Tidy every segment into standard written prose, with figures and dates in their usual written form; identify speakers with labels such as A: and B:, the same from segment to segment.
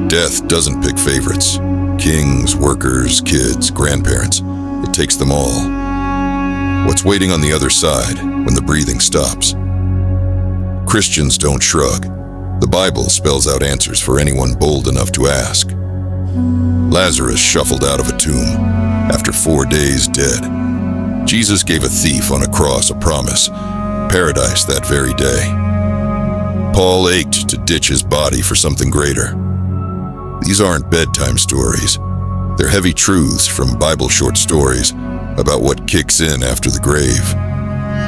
A: Death doesn't pick favorites. Kings, workers, kids, grandparents. It takes them all. What's waiting on the other side when the breathing stops? Christians don't shrug. The Bible spells out answers for anyone bold enough to ask. Lazarus shuffled out of a tomb after 4 days dead. Jesus gave a thief on a cross a promise, paradise that very day. Paul ached to ditch his body for something greater. These aren't bedtime stories. They're heavy truths from Bible short stories about what kicks in after the grave.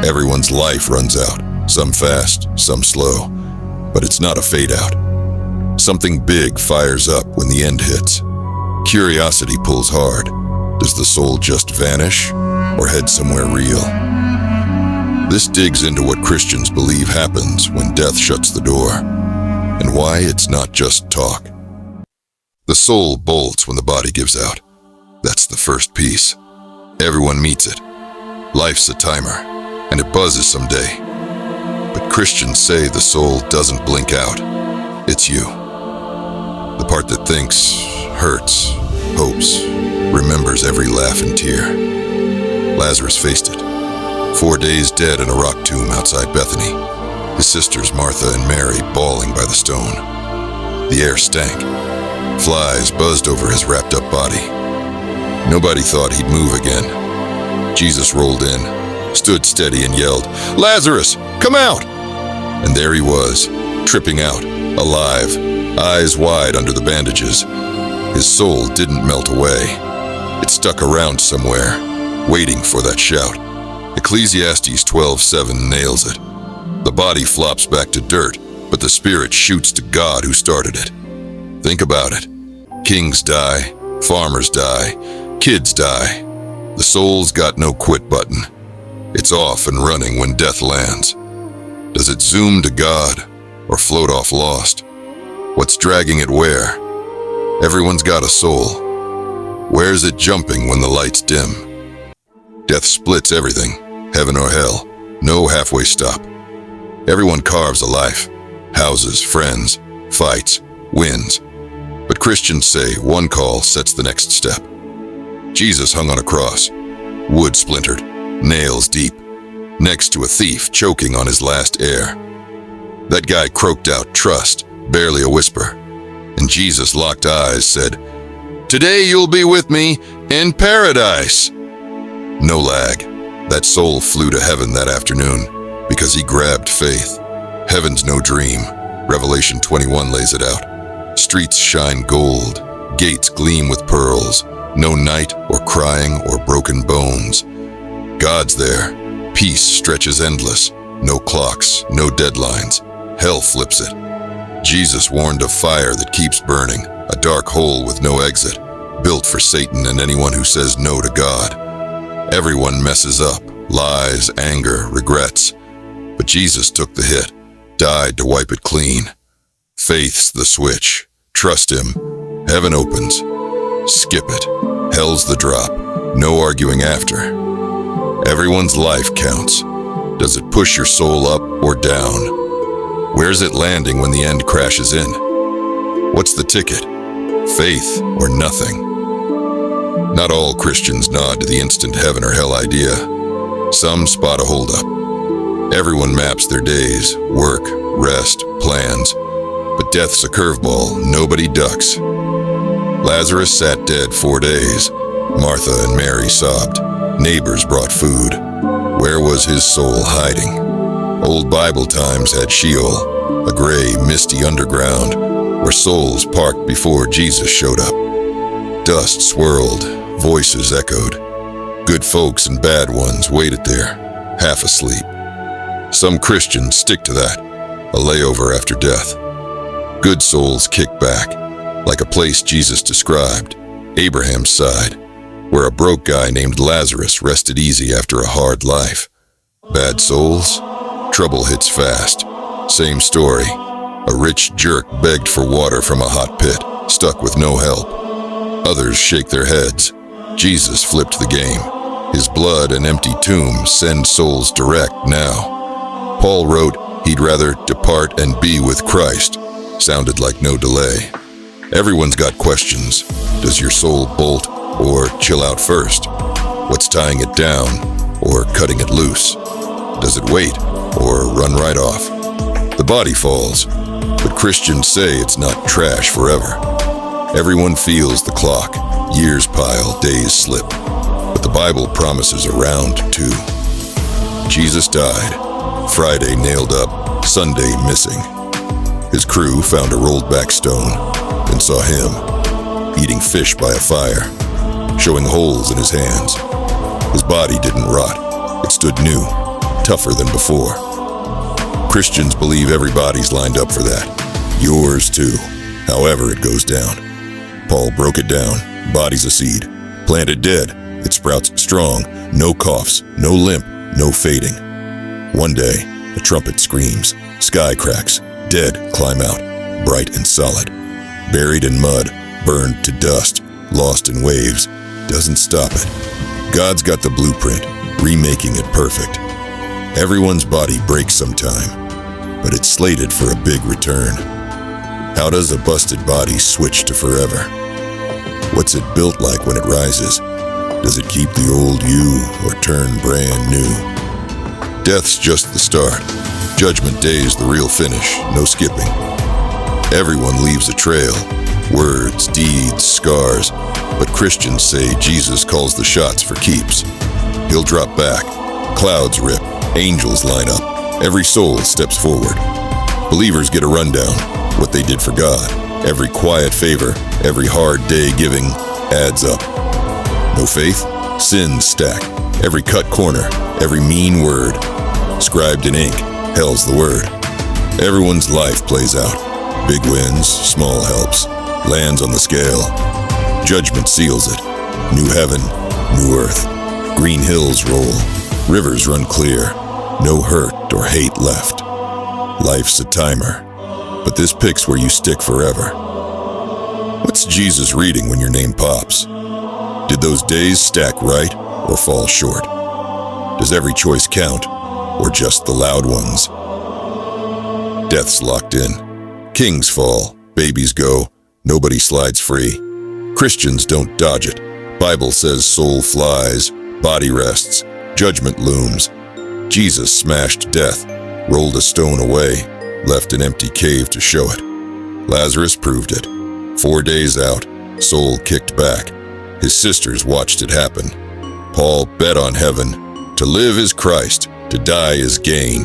A: Everyone's life runs out, some fast, some slow, but it's not a fade out. Something big fires up when the end hits. Curiosity pulls hard. Does the soul just vanish or head somewhere real? This digs into what Christians believe happens when death shuts the door, and why it's not just talk. The soul bolts when the body gives out. That's the first piece. Everyone meets it. Life's a timer, and it buzzes someday. But Christians say the soul doesn't blink out. It's you. The part that thinks, hurts, hopes, remembers every laugh and tear. Lazarus faced it. 4 days dead in a rock tomb outside Bethany. His sisters Martha and Mary bawling by the stone. The air stank. Flies buzzed over his wrapped-up body. Nobody thought he'd move again. Jesus rolled in, stood steady and yelled, "Lazarus, come out!" And there he was, tripping out, alive, eyes wide under the bandages. His soul didn't melt away. It stuck around somewhere, waiting for that shout. Ecclesiastes 12:7 nails it. The body flops back to dirt, but the spirit shoots to God who started it. Think about it. Kings die, farmers die, kids die. The soul's got no quit button. It's off and running when death lands. Does it zoom to God or float off lost? What's dragging it where? Everyone's got a soul. Where's it jumping when the lights dim? Death splits everything, heaven or hell, no halfway stop. Everyone carves a life, houses, friends, fights, wins. But Christians say one call sets the next step. Jesus hung on a cross, wood splintered, nails deep, next to a thief choking on his last air. That guy croaked out trust, barely a whisper, and Jesus locked eyes, said, "Today you'll be with me in paradise." No lag. That soul flew to heaven that afternoon because he grabbed faith. Heaven's no dream. Revelation 21 lays it out. Streets shine gold, gates gleam with pearls, no night or crying or broken bones. God's there, peace stretches endless, no clocks, no deadlines, hell flips it. Jesus warned of fire that keeps burning, a dark hole with no exit, built for Satan and anyone who says no to God. Everyone messes up, lies, anger, regrets, but Jesus took the hit, died to wipe it clean. Faith's the switch. Trust him. Heaven opens. Skip it. Hell's the drop. No arguing after. Everyone's life counts. Does it push your soul up or down? Where's it landing when the end crashes in? What's the ticket? Faith or nothing? Not all Christians nod to the instant heaven or hell idea. Some spot a holdup. Everyone maps their days, work, rest, plans. But death's a curveball, nobody ducks. Lazarus sat dead 4 days. Martha and Mary sobbed. Neighbors brought food. Where was his soul hiding? Old Bible times had Sheol, a gray, misty underground, where souls parked before Jesus showed up. Dust swirled, voices echoed. Good folks and bad ones waited there, half asleep. Some Christians stick to that, a layover after death. Good souls kick back, like a place Jesus described, Abraham's side, where a broke guy named Lazarus rested easy after a hard life. Bad souls? Trouble hits fast. Same story. A rich jerk begged for water from a hot pit, stuck with no help. Others shake their heads. Jesus flipped the game. His blood and empty tomb send souls direct now. Paul wrote he'd rather depart and be with Christ. Sounded like no delay. Everyone's got questions. Does your soul bolt or chill out first? What's tying it down or cutting it loose? Does it wait or run right off? The body falls, but Christians say it's not trash forever. Everyone feels the clock. Years pile, days slip. But the Bible promises a round two. Jesus died. Friday nailed up, Sunday missing. His crew found a rolled back stone and saw him eating fish by a fire, showing holes in his hands. His body didn't rot. It stood new, tougher than before. Christians believe everybody's lined up for that. Yours too, however it goes down. Paul broke it down. Body's a seed. Plant it dead. It sprouts strong. No coughs, no limp, no fading. One day, a trumpet screams. Sky cracks. Dead climb out. Bright and solid. Buried in mud. Burned to dust. Lost in waves. Doesn't stop it. God's got the blueprint. Remaking it perfect. Everyone's body breaks sometime, but it's slated for a big return. How does a busted body switch to forever? What's it built like when it rises? Does it keep the old you or turn brand new? Death's just the start. Judgment Day's the real finish, no skipping. Everyone leaves a trail, words, deeds, scars, but Christians say Jesus calls the shots for keeps. He'll drop back, clouds rip, angels line up, every soul steps forward. Believers get a rundown, what they did for God. Every quiet favor, every hard day giving adds up. No faith? Sins stack. Every cut corner, every mean word. Scribed in ink, hell's the word. Everyone's life plays out. Big wins, small helps. Lands on the scale. Judgment seals it. New heaven, new earth. Green hills roll. Rivers run clear. No hurt or hate left. Life's a timer. But this picks where you stick forever. What's Jesus reading when your name pops? Did those days stack right or fall short? Does every choice count or just the loud ones? Death's locked in. Kings fall, babies go, nobody slides free. Christians don't dodge it. Bible says soul flies, body rests, judgment looms. Jesus smashed death, rolled a stone away, left an empty cave to show it. Lazarus proved it. 4 days out, soul kicked back. His sisters watched it happen. Paul bet on heaven. To live is Christ, to die is gain.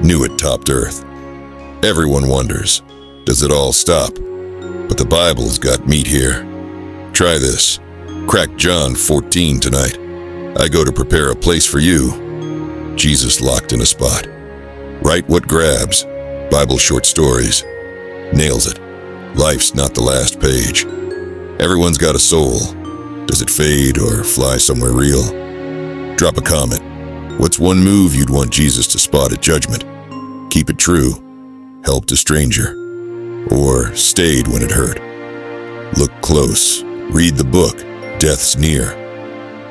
A: Knew it topped earth. Everyone wonders, does it all stop? But the Bible's got meat here. Try this. Crack John 14 tonight. I go to prepare a place for you. Jesus locked in a spot. Write what grabs. Bible short stories. Nails it. Life's not the last page. Everyone's got a soul. Does it fade or fly somewhere real? Drop a comment. What's one move you'd want Jesus to spot at judgment? Keep it true. Helped a stranger. Or stayed when it hurt. Look close. Read the book. Death's near.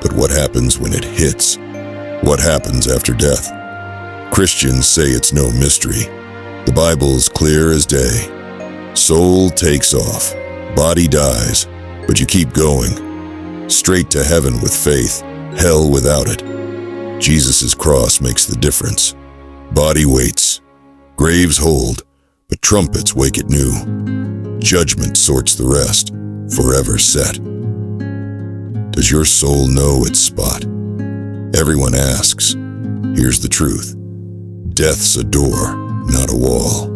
A: But what happens when it hits? What happens after death? Christians say it's no mystery. The Bible's clear as day. Soul takes off. Body dies. But you keep going. Straight to heaven with faith. Hell without it. Jesus' cross makes the difference. Body waits. Graves hold. But trumpets wake it new. Judgment sorts the rest. Forever set. Does your soul know its spot? Everyone asks. Here's the truth. Death's a door, not a wall.